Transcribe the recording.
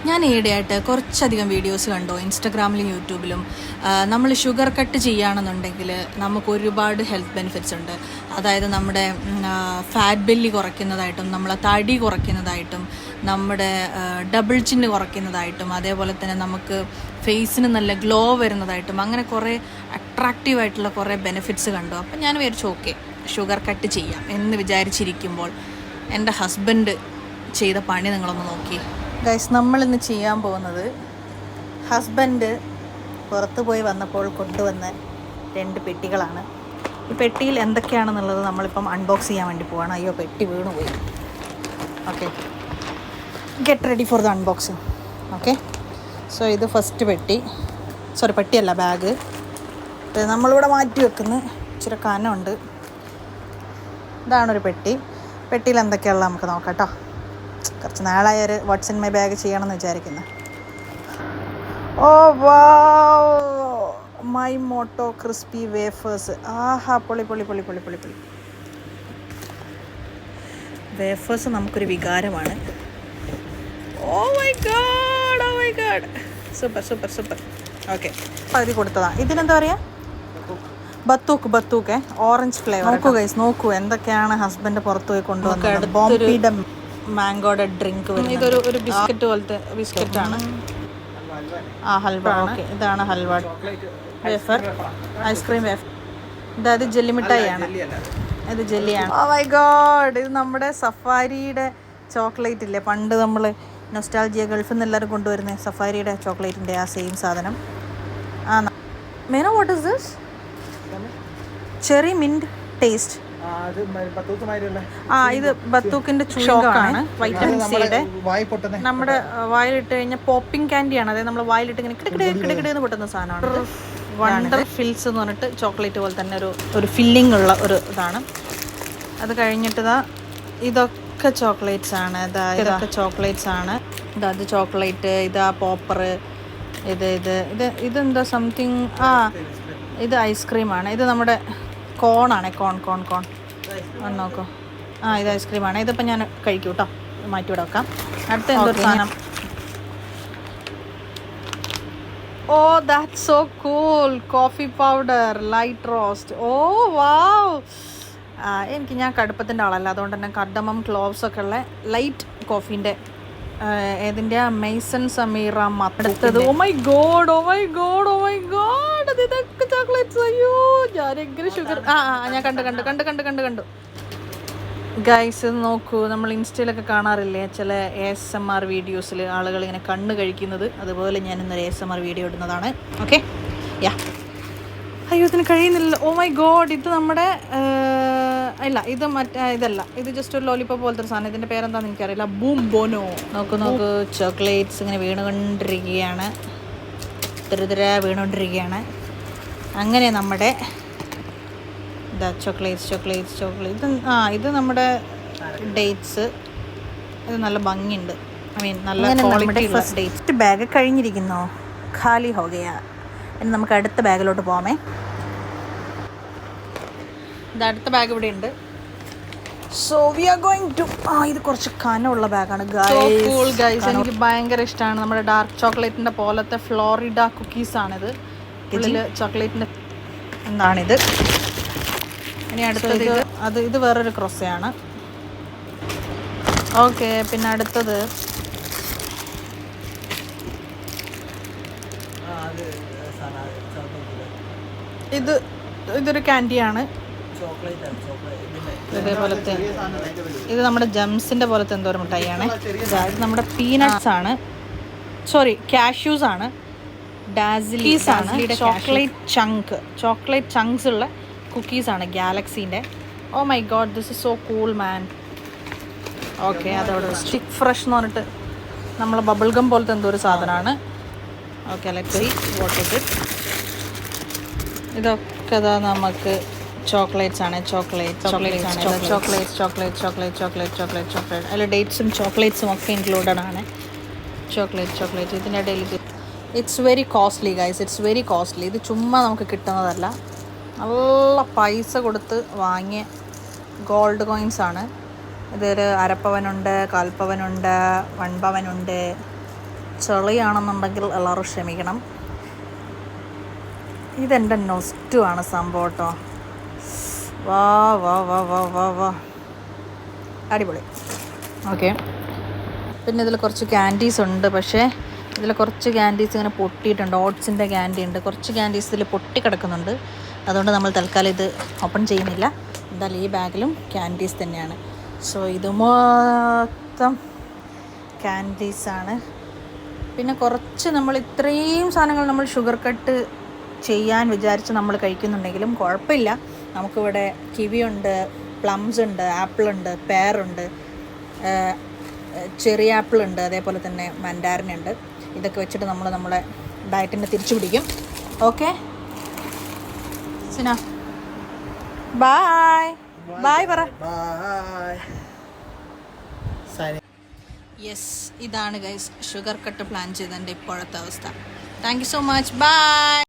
ഞാൻ ഈയിടെയായിട്ട് കുറച്ചധികം വീഡിയോസ് കണ്ടു ഇൻസ്റ്റഗ്രാമിലും യൂട്യൂബിലും. നമ്മൾ ഷുഗർ കട്ട് ചെയ്യുകയാണെന്നുണ്ടെങ്കിൽ നമുക്ക് ഒരുപാട് ഹെൽത്ത് ബെനിഫിറ്റ്സ് ഉണ്ട്. അതായത് നമ്മുടെ ഫാറ്റ് ബെല്ലി കുറയ്ക്കുന്നതായിട്ടും നമ്മളെ തടി കുറയ്ക്കുന്നതായിട്ടും നമ്മുടെ ഡബിൾ ചിന്ന് കുറയ്ക്കുന്നതായിട്ടും അതേപോലെ തന്നെ നമുക്ക് ഫേസിന് നല്ല ഗ്ലോ വരുന്നതായിട്ടും അങ്ങനെ കുറേ അട്രാക്റ്റീവായിട്ടുള്ള കുറേ ബെനിഫിറ്റ്സ് കണ്ടു. അപ്പം ഞാൻ വിചാരിച്ചു ഓക്കെ ഷുഗർ കട്ട് ചെയ്യാം എന്ന് വിചാരിച്ചിരിക്കുമ്പോൾ എൻ്റെ ഹസ്ബൻഡ് ചെയ്ത പണി നിങ്ങളൊന്ന് നോക്കി ഗൈസ്. നമ്മളിന്ന് ചെയ്യാൻ പോകുന്നത് ഹസ്ബൻഡ് പുറത്ത് പോയി വന്നപ്പോൾ കൊണ്ടുവന്ന 2 പെട്ടികളാണ്. ഈ പെട്ടിയിൽ എന്തൊക്കെയാണെന്നുള്ളത് നമ്മളിപ്പം അൺബോക്സ് ചെയ്യാൻ വേണ്ടി പോവാണ്. അയ്യോ പെട്ടി വീണു പോയി. Okay, get ready for the unboxing. Okay, so ഇത് ഫസ്റ്റ് പെട്ടി, സോറി പെട്ടിയല്ല ബാഗ്. നമ്മളിവിടെ മാറ്റി വെക്കുന്ന ഇച്ചിരി കനമുണ്ട്. ഇതാണൊരു പെട്ടി. പെട്ടിയിൽ എന്തൊക്കെയുള്ള നമുക്ക് നോക്കാം കേട്ടോ. കുറച്ച് നാളായ ഒരു വാട്ട്സ് ഇൻ മൈ ബാഗ് ചെയ്യണമെന്ന് വിചാരിക്കുന്നു. ഓ വാവ്, മൈ മോട്ടോ ക്രിസ്പി വേഫേഴ്സ്. ആഹാ, പൊളി പൊളി പൊളി പൊളി പൊളി പൊളി. വേഫേഴ്സ് നമുക്കൊരു വികാരമാണ്. Oh my god, oh my god, super super super. Okay, പകുതി കൊടുത്തതാണ്. ഇതിനെന്താ പറയുക? ബത്തൂക്ക് ഓറഞ്ച് ഫ്ലേവർ. നോക്കൂ ഗൈസ്, നോക്കൂ എന്തൊക്കെയാണ് ഹസ്ബൻഡ് പുറത്ത് പോയി കൊണ്ടുവന്നത്. ബോംബിയുടെ മാംഗോയുടെ ഡ്രിങ്ക്. ഇതൊരു ബിസ്ക്കറ്റ് പോലത്തെ ബിസ്ക്കറ്റാണ്. ഹൽവ. ഓക്കെ, ഇതാണ് ഹൽവ വേഫർ, ഐസ്ക്രീം വേഫർ. ഇതായത് ജെല്ലി മിഠായിയാണ്, ഇത് ജെല്ലിയാണ്. ഓ മൈ ഗോഡ്, ഇത് നമ്മുടെ സഫാരിയുടെ ചോക്ലേറ്റ് ഇല്ലേ, പണ്ട് നമ്മൾ നൊസ്റ്റാൾജിയ ഗൾഫിൽ നിന്ന് എല്ലാവരും കൊണ്ടുവരുന്നത് സഫാരിയുടെ ചോക്ലേറ്റിൻ്റെ ആ സെയിം സാധനം. മേനോ, what is this? Cherry mint taste. ഇത് ബത്തൂക്കിന്റെ ചൂങ്ങാണ്, വൈറ്റമിൻ സിയുടെ. നമ്മുടെ വായിലിട്ട് കഴിഞ്ഞാൽ പോപ്പിംഗ് ക്യാൻഡിയാണ്. അതായത് നമ്മൾ വായിലിട്ട് ഇങ്ങനെ കിടക്കിടന്ന് പൊട്ടുന്ന സാധനമാണ്. വണ്ടർ ഫിൽസ് എന്ന് പറഞ്ഞിട്ട് ചോക്ലേറ്റ് പോലെ തന്നെ ഒരു ഫില്ലിംഗ് ഉള്ള ഒരു ഇതാണ്. അത് കഴിഞ്ഞിട്ട് ഇതൊക്കെ ചോക്ലേറ്റ്സ് ആണ്. ഇതൊക്കെ ചോക്ലേറ്റ്സ് ആണ്. ഇത് ചോക്ലേറ്റ്, ഇതാ പോപ്പർ, ഇതെന്താ സംതിങ്. ഇത് ഐസ്ക്രീമാണ്. ഇത് നമ്മുടെ കോണാണ്, കോൺ വന്ന് നോക്കൂ. ഇത് ഐസ്ക്രീമാണ്. ഇതിപ്പോൾ ഞാൻ കഴിക്കും കേട്ടോ, മാറ്റി ഇവിടെ വെക്കാം. അടുത്ത എന്തൊരു സാധനം. Oh that's so cool, coffee powder light roast. Oh wow. ഞാൻ കടുപ്പത്തിൻ്റെ ആളല്ല, അതുകൊണ്ട് തന്നെ കർഡമം ക്ലോവ്സ് ഒക്കെ ഉള്ള ലൈറ്റ് കോഫീൻ്റെ ഏതിൻ്റെ മെയ്സൺ സമീറ മത്തടുത്തത്. Oh my god, oh my god, oh my god, ഇതൊക്കെ ചോക്ലേറ്റ്സ്. അയ്യോ, ഞാനെങ്ങനെ ഷുഗർ. ഞാൻ കണ്ടു ഗൈസ്. ഇത് നോക്കൂ, നമ്മൾ ഇൻസ്റ്റയിലൊക്കെ കാണാറില്ലേ ചില ASMR വീഡിയോസിൽ ആളുകൾ ഇങ്ങനെ കണ്ണ് കഴിക്കുന്നത്. അതുപോലെ ഞാൻ ഇന്നൊരു ASMR വീഡിയോ ഇടുന്നതാണ്. ഓക്കെ, യാ. അയ്യോ, ഇതിന് കഴിയുന്നില്ല. ഓ മൈ ഗോഡ്, ഇത് നമ്മുടെ ഇല്ല, ഇത് ഇതല്ല, ഇത് ജസ്റ്റ് ഒരു ലോലിപോപ്പ് പോലത്തെ ഒരു സാധനം. ഇതിൻ്റെ പേരെന്താണെന്ന് എനിക്കറിയില്ല. Boom Bono. നോക്ക് ചോക്ലേറ്റ്സ് ഇങ്ങനെ വീണുകൊണ്ടിരിക്കുകയാണ്, വീണുകൊണ്ടിരിക്കുകയാണ്. അങ്ങനെ നമ്മുടെ ചോക്ലേറ്റ്സ്. ഇത് നമ്മുടെ ഡേറ്റ്സ്. ഇത് നല്ല ഭംഗിയുണ്ട്. നല്ല ക്വാളിറ്റി ഡേറ്റ്. ബാഗ് കഴിഞ്ഞിരിക്കുന്നോ, ഖാലി ഹോ ഗയാ. ഇനി നമുക്ക് അടുത്ത ബാഗിലോട്ട് പോകാമേ. അടുത്ത ബാഗ് ഇവിടെ ഉണ്ട്. So we are going to. ഇത് കുറച്ച് കനമുള്ള ബാഗാണ് ഗൈസ്. എനിക്ക് ഭയങ്കര ഇഷ്ടമാണ്. നമ്മുടെ ഡാർക്ക് ചോക്ലേറ്റിൻ്റെ പോലത്തെ ഫ്ലോറിഡ കുക്കീസാണിത്. ഇതിൽ ചോക്ലേറ്റിൻ്റെ എന്താണിത്. ഇനി അടുത്തത് ഇത് വേറൊരു ക്രോസയാണ്. ഓക്കെ, പിന്നെ അടുത്തത് ഇതൊരു ക്യാൻഡിയാണ്. ഇതേപോലത്തെ ഇത് നമ്മുടെ ജംസിൻ്റെ പോലത്തെ എന്തോ ഒരു മിഠായിയാണ്. ഇത് നമ്മുടെ പീനട്ട്സ് ആണ്, സോറി കാഷ്യൂസ് ആണ്. ഡാസിലീസ് ആണ്. ചോക്ലേറ്റ് ചങ്ക്സ് ഉള്ള കുക്കീസാണ് ഗാലക്സീൻ്റെ. Oh my god, this is so cool man. Okay, അതവിടെ സ്റ്റിക്ക് ഫ്രഷ് എന്ന് പറഞ്ഞിട്ട് നമ്മളെ ബബിൾ ഗം പോലത്തെ എന്തോ ഒരു സാധനമാണ്. Okay, let's see what is it. ഇതൊക്കെ നമുക്ക് ചോക്ലേറ്റ്സ് ആണ്. ചോക്ലേറ്റ് അതിൽ ഡേറ്റ്സും ചോക്ലേറ്റ്സും ഒക്കെ ഇൻക്ലൂഡഡ് ആണ്. ചോക്ലേറ്റ് ഇതിൻ്റെ ഇടയിൽ it's very costly guys, it's very costly. ഇത് ചുമ്മാ നമുക്ക് കിട്ടുന്നതല്ല, നല്ല പൈസ കൊടുത്ത് വാങ്ങിയ ഗോൾഡ് കോയിൻസ് ആണ്. ഇതൊരു അരപ്പവനുണ്ട്, കാൽപ്പവനുണ്ട്, 1 പവനുണ്ട്. ചെളിയാണെന്നുണ്ടെങ്കിൽ എല്ലാവരും ക്ഷമിക്കണം. ഇതെൻ്റെ നൊസ്റ്റുമാണ് സംഭവം കേട്ടോ. വാ വാ വാ വാ വാ വാ അടിപൊളി. ഓക്കെ, പിന്നെ ഇതിൽ കുറച്ച് ക്യാൻഡീസ് ഉണ്ട്. പക്ഷേ ഇതിൽ കുറച്ച് ക്യാൻഡീസ് ഇങ്ങനെ പൊട്ടിയിട്ടുണ്ട്. ഓട്സിൻ്റെ ക്യാൻഡി ഉണ്ട്, കുറച്ച് ക്യാൻഡീസ് ഇതിൽ പൊട്ടി കിടക്കുന്നുണ്ട്. അതുകൊണ്ട് നമ്മൾ തൽക്കാലം ഇത് ഓപ്പൺ ചെയ്യുന്നില്ല. എന്തായാലും ഈ ബാഗിലും ക്യാൻഡീസ് തന്നെയാണ്. സോ ഇത് മൊത്തം ക്യാൻഡീസാണ്. പിന്നെ കുറച്ച് നമ്മൾ ഇത്രയും സാധനങ്ങൾ നമ്മൾ ഷുഗർ കട്ട് ചെയ്യാൻ വിചാരിച്ച് നമ്മൾ കഴിക്കുന്നുണ്ടെങ്കിലും കുഴപ്പമില്ല. നമുക്കിവിടെ കിവിയുണ്ട്, പ്ലംസ് ഉണ്ട്, ആപ്പിളുണ്ട്, പേറുണ്ട്, ചെറിയ ആപ്പിളുണ്ട്, അതേപോലെ തന്നെ മൻഡാരിനുണ്ട്. ഇതൊക്കെ വെച്ചിട്ട് നമ്മൾ നമ്മളെ ഡയറ്റിനെ തിരിച്ചു പിടിക്കും. ഓക്കെ സിന, ബായ് ബായ് പറ. യെസ്, ഇതാണ് ഗൈസ് ഷുഗർ കട്ട് പ്ലാൻ ചെയ്തതിൻ്റെ ഇപ്പോഴത്തെ അവസ്ഥ. Thank you so much. By.